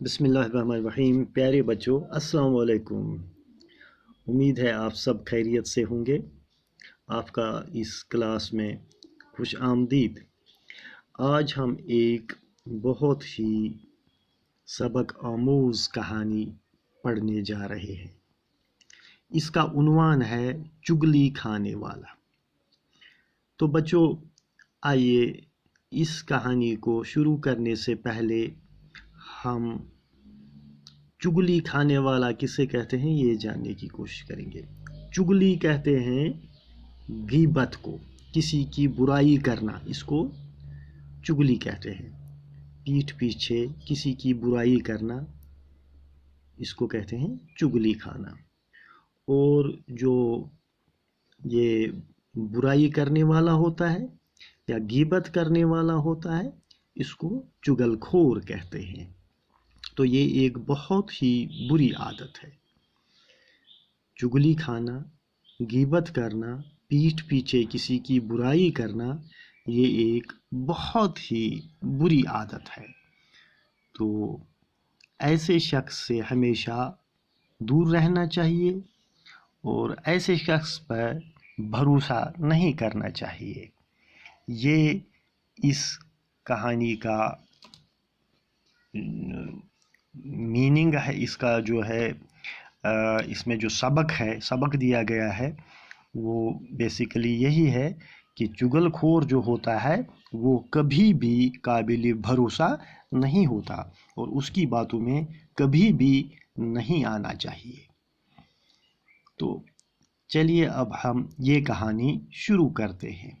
बिस्मिल्लाहिर्रहमानिर्रहीम। प्यारे बच्चों, अस्सलाम वालेकुम। उम्मीद है आप सब खैरियत से होंगे। आपका इस क्लास में खुश आमदीद। आज हम एक बहुत ही सबक आमूज़ कहानी पढ़ने जा रहे हैं। इसका उन्वान है चुगली खाने वाला। तो बच्चों, आइए इस कहानी को शुरू करने से पहले हम चुगली खाने वाला किसे कहते हैं ये जानने की कोशिश करेंगे। चुगली कहते हैं गीबत को, किसी की बुराई करना, इसको चुगली कहते हैं। पीठ पीछे किसी की बुराई करना, इसको कहते हैं चुगली खाना। और जो ये बुराई करने वाला होता है या गीबत करने वाला होता है, इसको चुगलखोर कहते हैं। तो ये एक बहुत ही बुरी आदत है। चुगली खाना, गीबत करना, पीठ पीछे किसी की बुराई करना, ये एक बहुत ही बुरी आदत है। तो ऐसे शख्स से हमेशा दूर रहना चाहिए और ऐसे शख्स पर भरोसा नहीं करना चाहिए। ये इस कहानी का मीनिंग है, इसका जो है इसमें जो सबक दिया गया है वो बेसिकली यही है कि चुगलखोर जो होता है वो कभी भी काबिल भरोसा नहीं होता और उसकी बातों में कभी भी नहीं आना चाहिए। तो चलिए अब हम ये कहानी शुरू करते हैं।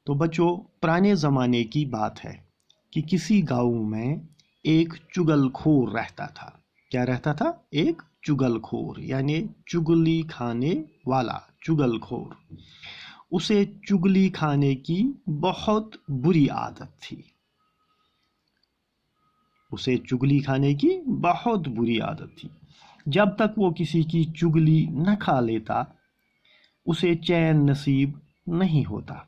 तो बच्चों, पुराने ज़माने की बात है कि किसी गांव में एक चुगलखोर रहता था। क्या रहता था? एक चुगलखोर, यानी चुगली खाने वाला चुगलखोर। उसे चुगली खाने की बहुत बुरी आदत थी। उसे चुगली खाने की बहुत बुरी आदत थी। जब तक वो किसी की चुगली न खा लेता, उसे चैन नसीब नहीं होता।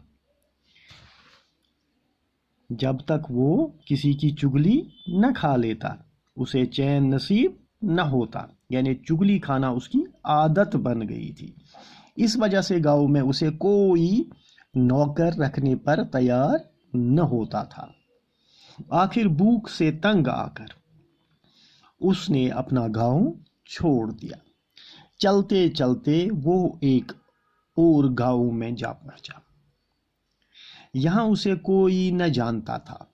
जब तक वो किसी की चुगली न खा लेता, उसे चैन नसीब न होता। यानी चुगली खाना उसकी आदत बन गई थी। इस वजह से गांव में उसे कोई नौकर रखने पर तैयार न होता था। आखिर भूख से तंग आकर उसने अपना गांव छोड़ दिया। चलते चलते वो एक और गांव में जा पहुंचा। यहाँ उसे कोई न जानता था,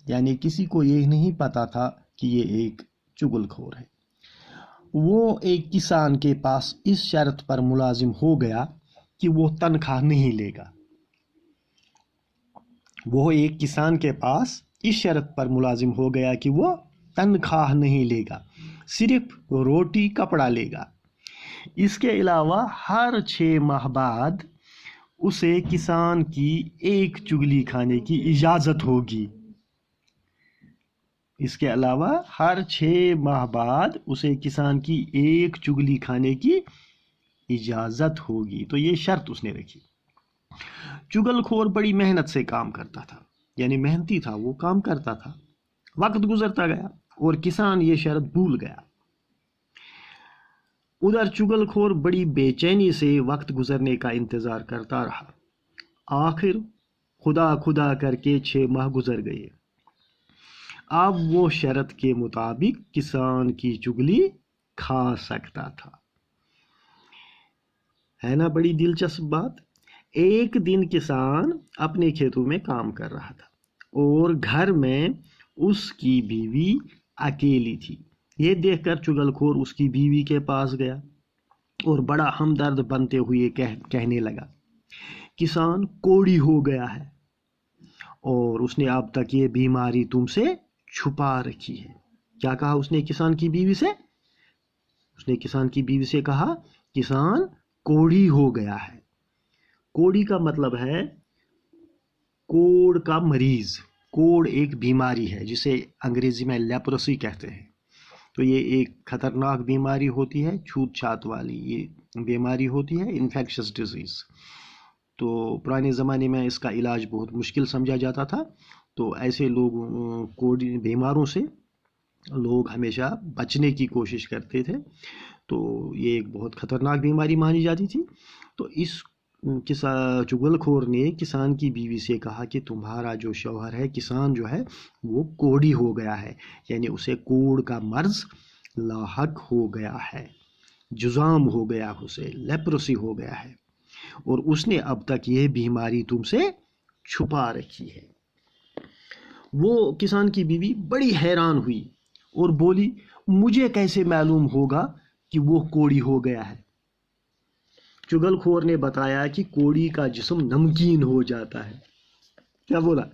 यानी किसी को ये नहीं पता था कि ये एक चुगलखोर है। वो एक किसान के पास इस शर्त पर मुलाजिम हो गया कि वो तनख्वाह नहीं लेगा। वो एक किसान के पास इस शर्त पर मुलाजिम हो गया कि वो तनख्वाह नहीं लेगा, सिर्फ रोटी कपड़ा लेगा। इसके अलावा हर 6 माह बाद उसे किसान की एक चुगली खाने की इजाज़त होगी। इसके अलावा हर 6 माह बाद उसे किसान की एक चुगली खाने की इजाज़त होगी। तो ये शर्त उसने रखी। चुगलखोर बड़ी मेहनत से काम करता था, यानी मेहनती था, वो काम करता था। वक्त गुजरता गया और किसान ये शर्त भूल गया। उधर चुगलखोर बड़ी बेचैनी से वक्त गुजरने का इंतजार करता रहा। आखिर खुदा खुदा करके 6 माह गुजर गए। अब वो शर्त के मुताबिक किसान की चुगली खा सकता था। है ना बड़ी दिलचस्प बात। एक दिन किसान अपने खेतों में काम कर रहा था और घर में उसकी बीवी अकेली थी। ये देखकर चुगलखोर उसकी बीवी के पास गया और बड़ा हमदर्द बनते हुए कहने लगा, किसान कोढ़ी हो गया है और उसने अब तक ये बीमारी तुमसे छुपा रखी है। क्या कहा उसने किसान की बीवी से? उसने किसान की बीवी से कहा, किसान कोढ़ी हो गया है। कोढ़ी का मतलब है कोढ़ का मरीज। कोढ़ एक बीमारी है जिसे अंग्रेजी में लेप्रोसी कहते हैं। तो ये एक खतरनाक बीमारी होती है, छूत छात वाली ये बीमारी होती है, इन्फेक्शियस डिजीज। तो पुराने ज़माने में इसका इलाज बहुत मुश्किल समझा जाता था। तो ऐसे लोग कोड़ी बीमारों से लोग हमेशा बचने की कोशिश करते थे। तो ये एक बहुत ख़तरनाक बीमारी मानी जाती थी। तो इस चुगलखोर ने किसान की बीवी से कहा कि तुम्हारा जो शौहर है, किसान जो है, वो कोढ़ी हो गया है, यानी उसे कोढ़ का मर्ज लाहक हो गया है, जुज़ाम हो गया, उसे लेप्रोसी हो गया है, और उसने अब तक ये बीमारी तुमसे छुपा रखी है। वो किसान की बीवी बड़ी हैरान हुई और बोली, मुझे कैसे मालूम होगा कि वो कोढ़ी हो गया है? चुगलखोर ने बताया कि कोढ़ी का जिस्म नमकीन हो जाता है। क्या बोला?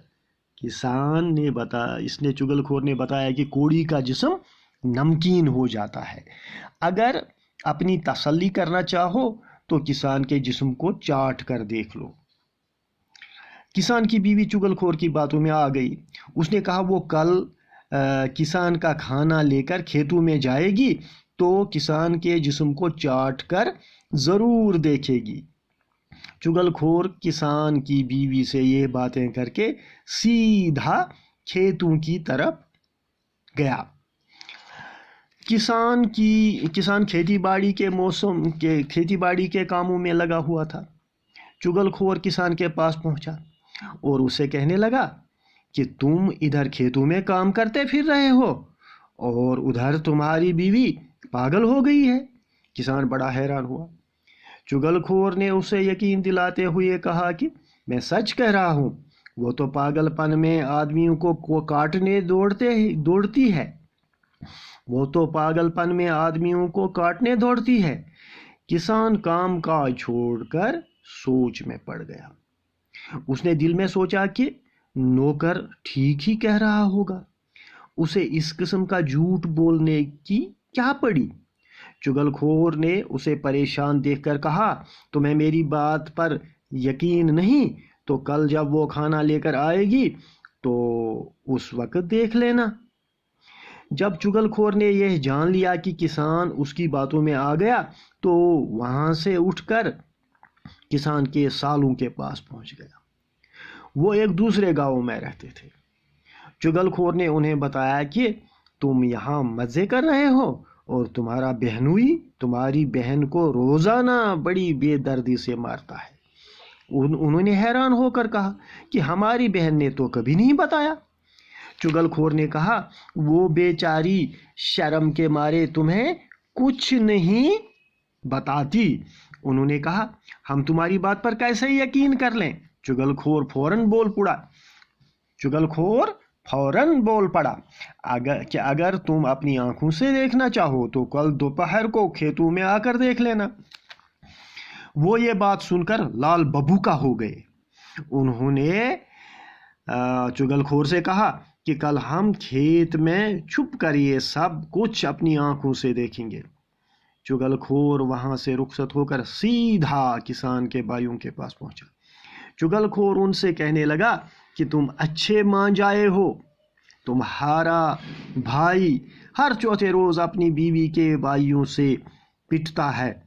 इसने चुगलखोर ने बताया कि कोढ़ी का जिस्म नमकीन हो जाता है। अगर अपनी तसल्ली करना चाहो तो किसान के जिस्म को चाट कर देख लो। किसान की बीवी चुगलखोर की बातों में आ गई। उसने कहा वो कल किसान का खाना लेकर खेतों में जाएगी तो किसान के जिस्म को चाट कर ज़रूर देखेगी। चुगलखोर किसान की बीवी से ये बातें करके सीधा खेतों की तरफ गया। किसान खेती बाड़ी के कामों में लगा हुआ था। चुगलखोर किसान के पास पहुंचा और उसे कहने लगा कि तुम इधर खेतों में काम करते फिर रहे हो और उधर तुम्हारी बीवी पागल हो गई है। किसान बड़ा हैरान हुआ। चुगलखोर ने उसे यकीन दिलाते हुए कहा कि मैं सच कह रहा हूँ, वो तो पागलपन में आदमियों को काटने दौड़ती है। किसान काम काज छोड़कर सोच में पड़ गया। उसने दिल में सोचा कि नौकर ठीक ही कह रहा होगा, उसे इस किस्म का झूठ बोलने की क्या पड़ी। चुगलखोर ने उसे परेशान देखकर कहा, तुम्हें मेरी बात पर यकीन नहीं तो कल जब वो खाना लेकर आएगी तो उस वक्त देख लेना। जब चुगलखोर ने यह जान लिया कि किसान उसकी बातों में आ गया तो वहां से उठकर किसान के सालों के पास पहुंच गया। वो एक दूसरे गांव में रहते थे। चुगलखोर ने उन्हें बताया कि तुम यहाँ मजे कर रहे हो और तुम्हारा बहनोई तुम्हारी बहन को रोजाना बड़ी बेदर्दी से मारता है। उन्होंने हैरान होकर कहा कि हमारी बहन ने तो कभी नहीं बताया। चुगलखोर ने कहा, वो बेचारी शर्म के मारे तुम्हें कुछ नहीं बताती। उन्होंने कहा, हम तुम्हारी बात पर कैसे यकीन कर लें? चुगलखोर फौरन बोल पड़ा, अगर तुम अपनी आंखों से देखना चाहो तो कल दोपहर को खेतों में आकर देख लेना। वो ये बात सुनकर लाल बबूका हो गए। उन्होंने चुगलखोर से कहा कि कल हम खेत में छुप कर ये सब कुछ अपनी आंखों से देखेंगे। चुगलखोर वहां से रुखसत होकर सीधा किसान के भाइयों के पास पहुंचा। चुगलखोर उनसे कहने लगा कि तुम अच्छे मान जाए हो, तुम्हारा भाई हर चौथे रोज अपनी बीवी के भाइयों से पिटता है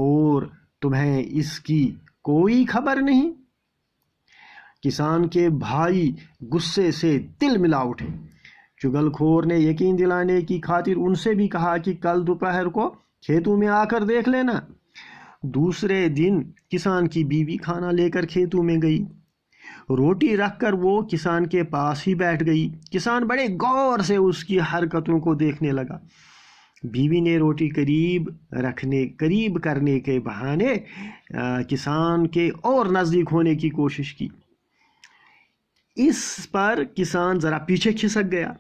और तुम्हें इसकी कोई खबर नहीं। किसान के भाई गुस्से से तिल मिला उठे। चुगलखोर ने यकीन दिलाने की खातिर उनसे भी कहा कि कल दोपहर को खेतों में आकर देख लेना। दूसरे दिन किसान की बीवी खाना लेकर खेतों में गई। रोटी रखकर वो किसान के पास ही बैठ गई। किसान बड़े गौर से उसकी हरकतों को देखने लगा। बीवी ने रोटी करीब करने के बहाने किसान के और नजदीक होने की कोशिश की। इस पर किसान जरा पीछे खिसक गया।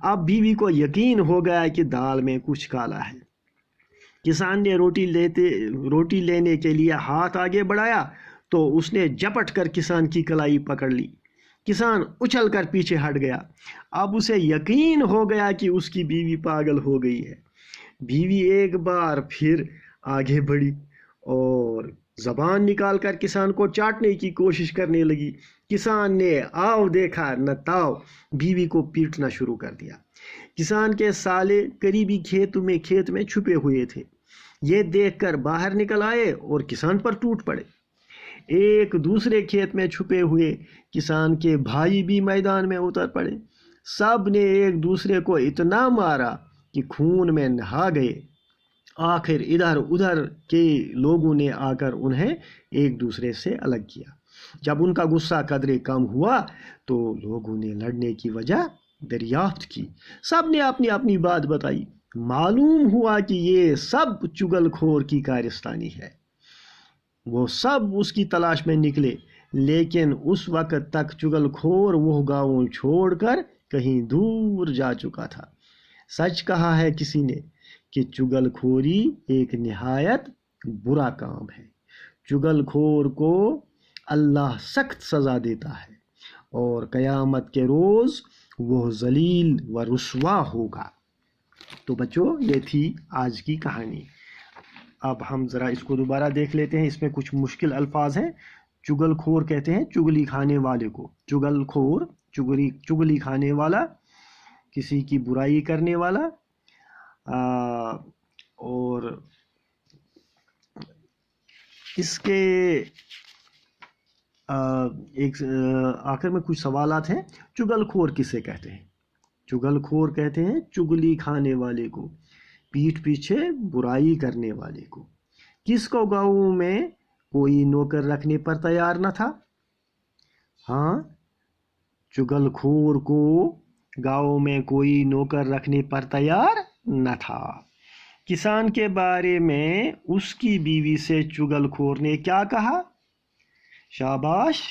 अब बीवी को यकीन हो गया कि दाल में कुछ काला है। किसान ने रोटी लेने के लिए हाथ आगे बढ़ाया तो उसने झपट कर किसान की कलाई पकड़ ली। किसान उछल कर पीछे हट गया। अब उसे यकीन हो गया कि उसकी बीवी पागल हो गई है। बीवी एक बार फिर आगे बढ़ी और जबान निकालकर किसान को चाटने की कोशिश करने लगी। किसान ने आओ देखा न ताओ बीवी को पीटना शुरू कर दिया। किसान के साले करीबी खेत में छुपे हुए थे। ये देखकर बाहर निकल आए और किसान पर टूट पड़े। एक दूसरे खेत में छुपे हुए किसान के भाई भी मैदान में उतर पड़े। सब ने एक दूसरे को इतना मारा कि खून में नहा गए। आखिर इधर उधर के लोगों ने आकर उन्हें एक दूसरे से अलग किया। जब उनका गुस्सा कदरे कम हुआ तो लोगों ने लड़ने की वजह दरियाफ्त की। सब ने अपनी अपनी बात बताई। मालूम हुआ कि ये सब चुगलखोर की कारस्तानी है। वो सब उसकी तलाश में निकले, लेकिन उस वक्त तक चुगलखोर वो गाँव छोड़कर कहीं दूर जा चुका था। सच कहा है किसी ने कि चुगलखोरी एक निहायत बुरा काम है। चुगलखोर को अल्लाह सख्त सज़ा देता है और क़यामत के रोज़ वो जलील व रुस्वा होगा। तो बच्चों, ये थी आज की कहानी। अब हम ज़रा इसको दोबारा देख लेते हैं। इसमें कुछ मुश्किल अल्फाज हैं। चुगलखोर कहते हैं चुगली खाने वाले को। चुगलखोर चुगली खाने वाला, किसी की बुराई करने वाला, और इसके एक आखिर में कुछ सवालात हैं। चुगलखोर किसे कहते हैं? चुगलखोर कहते हैं चुगली खाने वाले को, पीठ पीछे बुराई करने वाले को। किसको गाँव में कोई नौकर रखने पर तैयार न था? हाँ, चुगलखोर को गाँव में कोई नौकर रखने पर तैयार न था। किसान के बारे में उसकी बीवी से चुगलखोर ने क्या कहा? शाबाश!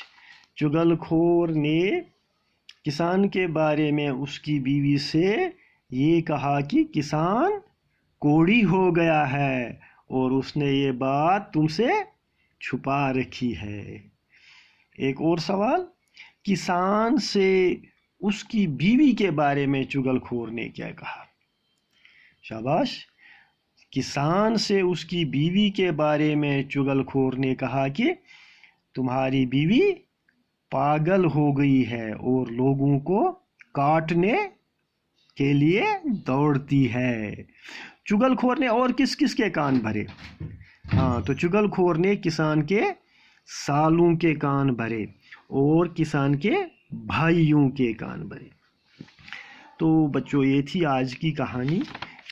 चुगलखोर ने किसान के बारे में उसकी बीवी से ये कहा कि किसान कोढ़ी हो गया है और उसने ये बात तुमसे छुपा रखी है। एक और सवाल, किसान से उसकी बीवी के बारे में चुगलखोर ने क्या कहा? शाबाश! किसान से उसकी बीवी के बारे में चुगलखोर ने कहा कि तुम्हारी बीवी पागल हो गई है और लोगों को काटने के लिए दौड़ती है। चुगलखोर ने और किस किस के कान भरे? हाँ, तो चुगलखोर ने किसान के सालों के कान भरे और किसान के भाइयों के कान भरे। तो बच्चों, ये थी आज की कहानी।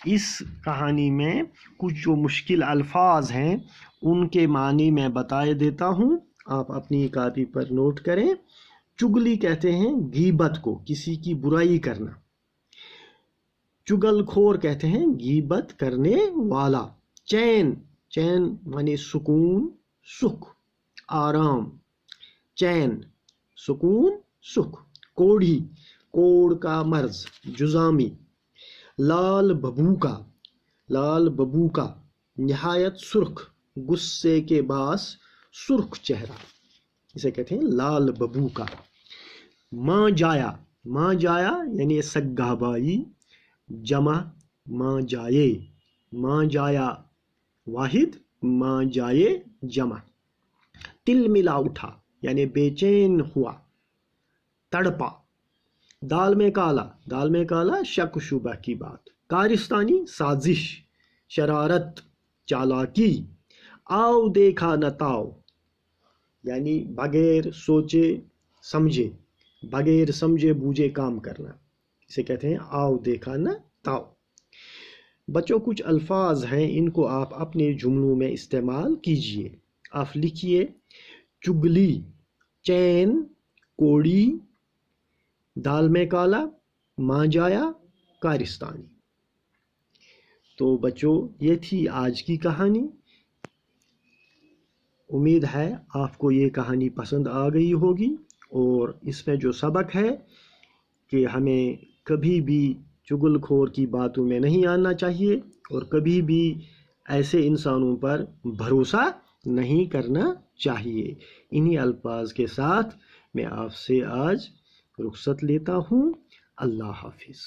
इस कहानी में कुछ जो मुश्किल अल्फाज हैं उनके मानी मैं बता देता हूँ, आप अपनी कॉपी पर नोट करें। चुगली कहते हैं गीबत को, किसी की बुराई करना। चुगलखोर कहते हैं गीबत करने वाला। चैन, चैन माने सुकून, सुख, आराम। चैन, सुकून, सुख। कोढ़ी, कोढ़ का मर्ज, जुजामी। लाल बबूका, लाल बबूका निहायत सुर्ख, गुस्से के बास सुर्ख चेहरा, इसे कहते हैं लाल बबूका। माँ जाया, माँ जाया यानी सग्गा बाई, जमा माँ जाए। माँ जाया वाहिद, माँ जाए जमा। तिल मिला उठा यानी बेचैन हुआ, तड़पा। दाल में काला, दाल में काला शक शुबह की बात। कारिस्तानी साजिश, शरारत, चालाकी। आओ देखा न ताओ यानी बगैर सोचे समझे, बगैर समझे बूझे काम करना, इसे कहते हैं आओ देखा न ताओ। बच्चों, कुछ अल्फाज हैं, इनको आप अपने जुमलों में इस्तेमाल कीजिए। आप लिखिए चुगली, चैन, कोड़ी, दाल में काला, माँ जाया, कारिस्तानी। तो बच्चों, ये थी आज की कहानी। उम्मीद है आपको ये कहानी पसंद आ गई होगी और इसमें जो सबक है कि हमें कभी भी चुगलखोर की बातों में नहीं आना चाहिए और कभी भी ऐसे इंसानों पर भरोसा नहीं करना चाहिए। इन्हीं अल्फाज के साथ मैं आपसे आज रुखसत लेता हूँ। अल्लाह हाफिज़।